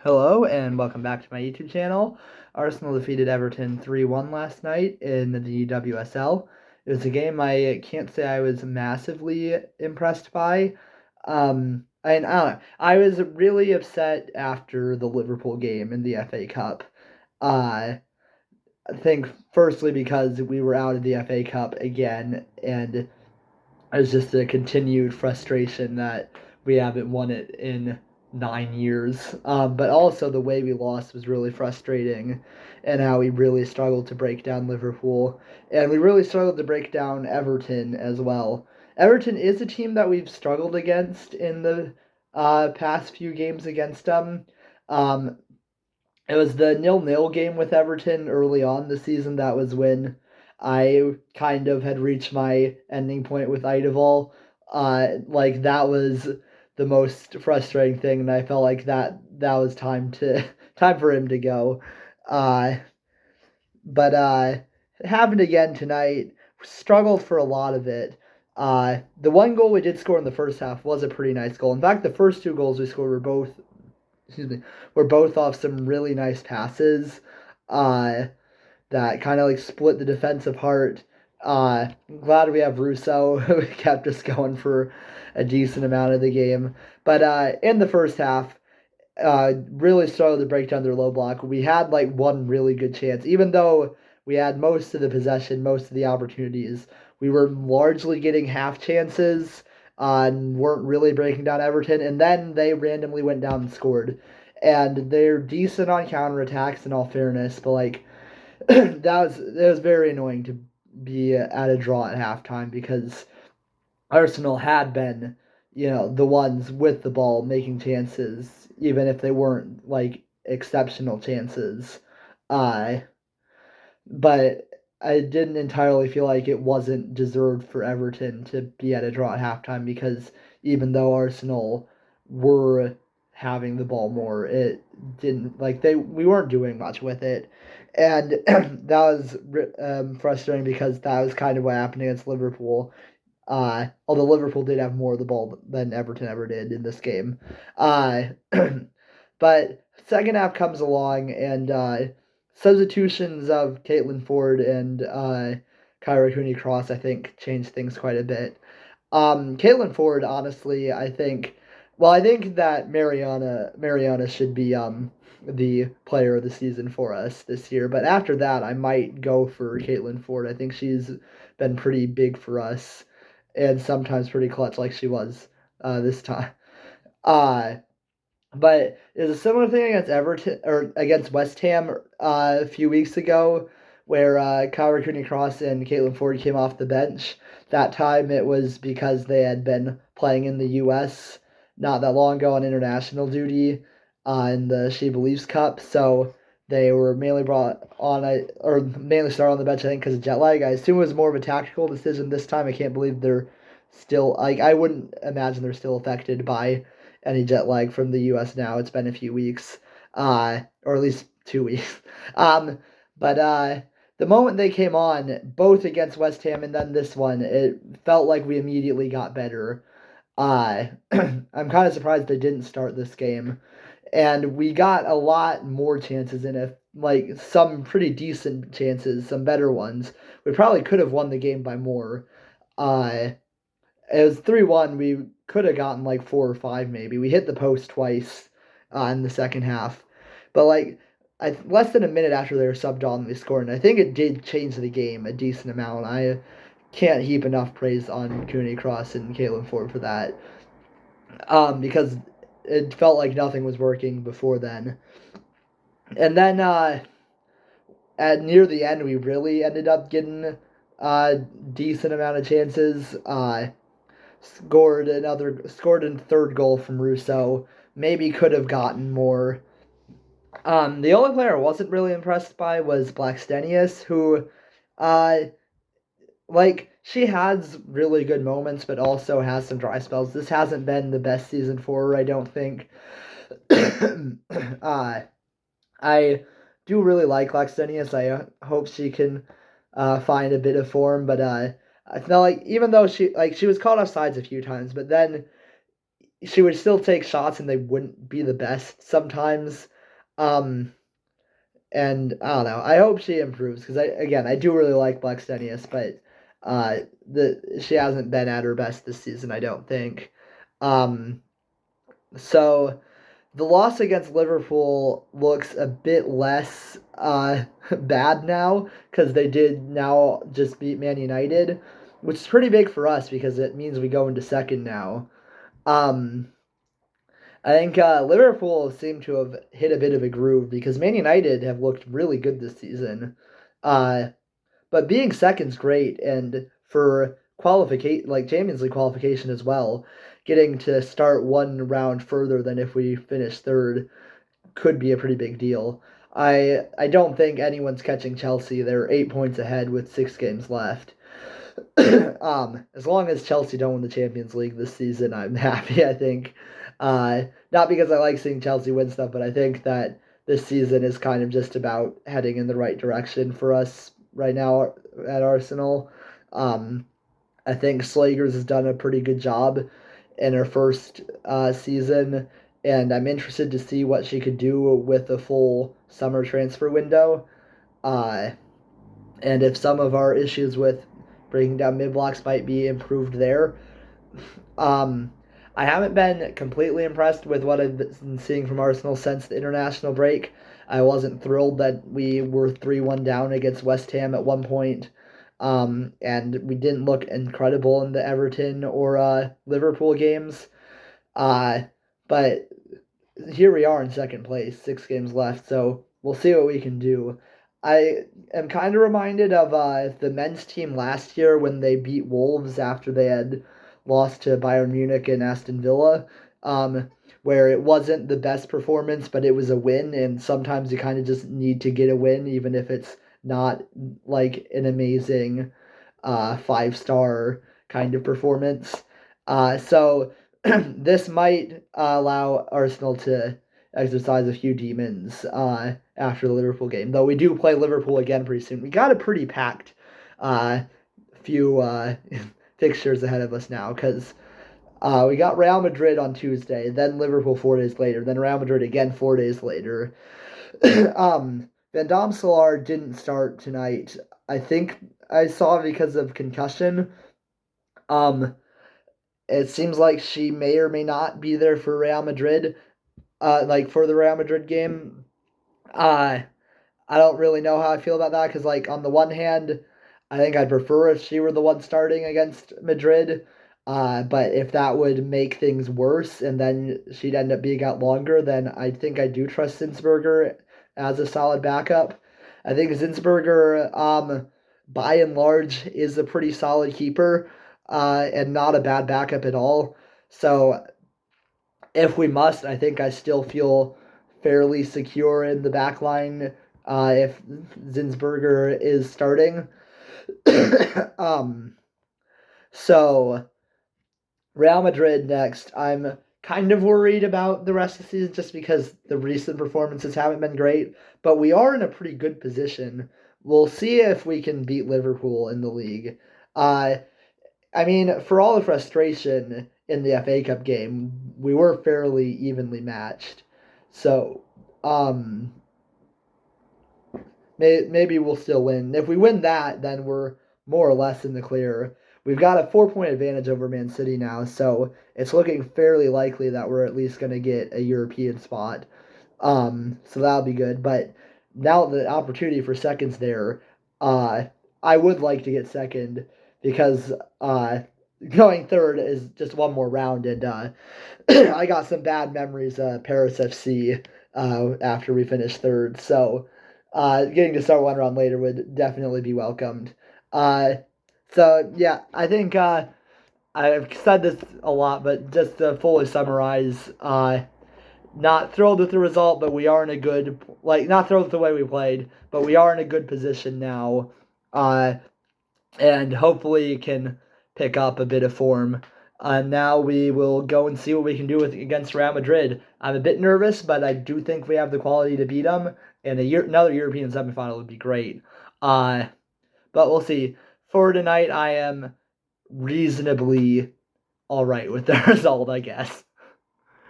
Hello and welcome back to my YouTube channel. Arsenal defeated Everton 3-1 last night in the WSL. It was a game I can't say I was massively impressed by. I don't know. I was really upset after the Liverpool game in the FA Cup. I think firstly because we were out of the FA Cup again, and it was just a continued frustration that we haven't won it in 9 years. But also the way we lost was really frustrating, and how we really struggled to break down Liverpool, and we really struggled to break down Everton as well. Everton is a team that we've struggled against in the past few games against them. Um, it was the 0-0 game with Everton early on the season. That was when I kind of had reached my ending point with Idevall. Like that was the most frustrating thing, and I felt like that was time for him to go. Uh, but it happened again tonight. Struggled for a lot of it. The one goal we did score in the first half was a pretty nice goal. In fact, the first two goals we scored were both off some really nice passes uh, that kind of like split the defense apart. I'm glad we have Russo, who kept us going for a decent amount of the game. But in the first half, really struggled to break down their low block. We had like one really good chance, even though we had most of the possession, most of the opportunities. We were largely getting half chances and weren't really breaking down Everton. And then they randomly went down and scored. And they're decent on counterattacks in all fairness, but like that was very annoying to be at a draw at halftime because Arsenal had been, the ones with the ball making chances, even if they weren't like exceptional chances. Uh, but I didn't entirely feel like it wasn't deserved for Everton to be at a draw at halftime because even though Arsenal were having the ball more, it didn't like we weren't doing much with it, and that was frustrating because that was kind of what happened against Liverpool. Although Liverpool did have more of the ball than Everton ever did in this game. Uh, but second half comes along and substitutions of Caitlin Ford and Kyra Cooney Cross, I think, changed things quite a bit. Caitlin Ford, honestly, I think that Mariana should be the player of the season for us this year. But after that, I might go for Caitlin Ford. I think she's been pretty big for us, and sometimes pretty clutch, like she was this time. Uh, but it's a similar thing against Everton or against West Ham a few weeks ago, where Kyra Cooney Cross and Caitlin Ford came off the bench. That time it was because they had been playing in the U.S. not that long ago on international duty in the She Believes Cup, so they were mainly brought on or mainly started on the bench, I think, because of jet lag. I assume it was more of a tactical decision this time. I can't believe they're still like I wouldn't imagine they're still affected by any jet lag from the U.S. now. It's been a few weeks, or at least 2 weeks. Um, but the moment they came on, both against West Ham and then this one, it felt like we immediately got better. I'm kind of surprised they didn't start this game, and we got a lot more chances in it, like some pretty decent chances, some better ones. We probably could have won the game by more. Uh, it was 3-1. We could have gotten like four or five maybe. We hit the post twice in the second half. But like less than a minute after they were subbed on, they scored. And I think it did change the game a decent amount. I can't heap enough praise on Cooney Cross and Caitlin Ford for that, because it felt like nothing was working before then. And then at near the end, we really ended up getting a decent amount of chances. Scored a third goal from Russo. Maybe could have gotten more. The only player I wasn't really impressed by was Blackstenius, who, uh, she has really good moments, but also has some dry spells. This hasn't been the best season for her, I don't think. uh, I do really like Blackstenius. I hope she can find a bit of form, but I felt like even though she was caught off sides a few times, but then she would still take shots and they wouldn't be the best sometimes. Um, and I don't know. I hope she improves because I do really like Blackstenius, but she hasn't been at her best this season. I don't think. Um, so the loss against Liverpool looks a bit less bad now because they did now just beat Man United, which is pretty big for us because it means we go into second now. Um, I think Liverpool seem to have hit a bit of a groove because Man United have looked really good this season. Uh, but being second's great, and for qualification, like Champions League qualification as well, getting to start one round further than if we finish third could be a pretty big deal. I don't think anyone's catching Chelsea. They're 8 points ahead with 6 games left. As long as Chelsea don't win the Champions League this season, I'm happy. I think, not because I like seeing Chelsea win stuff, but I think that this season is kind of just about heading in the right direction for us right now at Arsenal. Um, I think Slagers has done a pretty good job in her first season, and I'm interested to see what she could do with a full summer transfer window. Uh, and if some of our issues with breaking down mid blocks might be improved there. Um, I haven't been completely impressed with what I've been seeing from Arsenal since the international break. I wasn't thrilled that we were 3-1 down against West Ham at one point. And we didn't look incredible in the Everton or Liverpool games. Uh, but here we are in second place, 6 games left, so we'll see what we can do. I am kind of reminded of the men's team last year when they beat Wolves after they had lost to Bayern Munich and Aston Villa, um, where it wasn't the best performance, but it was a win, and sometimes you kind of just need to get a win, even if it's not like an amazing 5-star kind of performance. So this might allow Arsenal to exercise a few demons after the Liverpool game. Though we do play Liverpool again pretty soon. We got a pretty packed uh, few fixtures ahead of us now because we got Real Madrid on Tuesday, then Liverpool 4 days later, then Real Madrid again 4 days later. Van Domselaar didn't start tonight. I think I saw because of concussion. Um, it seems like she may or may not be there for Real Madrid, like for the Real Madrid game. Uh, I don't really know how I feel about that because, like, on the one hand, I think I'd prefer if she were the one starting against Madrid. But if that would make things worse and then she'd end up being out longer, then I think I do trust Zinsberger as a solid backup. I think Zinsberger, by and large, is a pretty solid keeper and not a bad backup at all. So if we must, I think I still feel fairly secure in the back line if Zinsberger is starting. um, so Real Madrid next. I'm kind of worried about the rest of the season just because the recent performances haven't been great, but we are in a pretty good position. We'll see if we can beat Liverpool in the league. Uh, I mean, for all the frustration in the FA Cup game, we were fairly evenly matched. So, um, maybe we'll still win. If we win that, then we're more or less in the clear. We've got a 4 point advantage over Man City now, so it's looking fairly likely that we're at least going to get a European spot. So that'll be good. But now the opportunity for seconds there, uh, I would like to get second because going third is just one more round, and I got some bad memories Paris FC after we finished third. So getting to start one round later would definitely be welcomed. Uh, so yeah, I think I've said this a lot, but just to fully summarize, not thrilled with the result, but we are in a good, like, not thrilled with the way we played, but we are in a good position now, and hopefully can pick up a bit of form. Now we will go and see what we can do with against Real Madrid. I'm a bit nervous, but I do think we have the quality to beat them, and another European semifinal would be great. Uh, but we'll see. For tonight, I am reasonably all right with the result, I guess.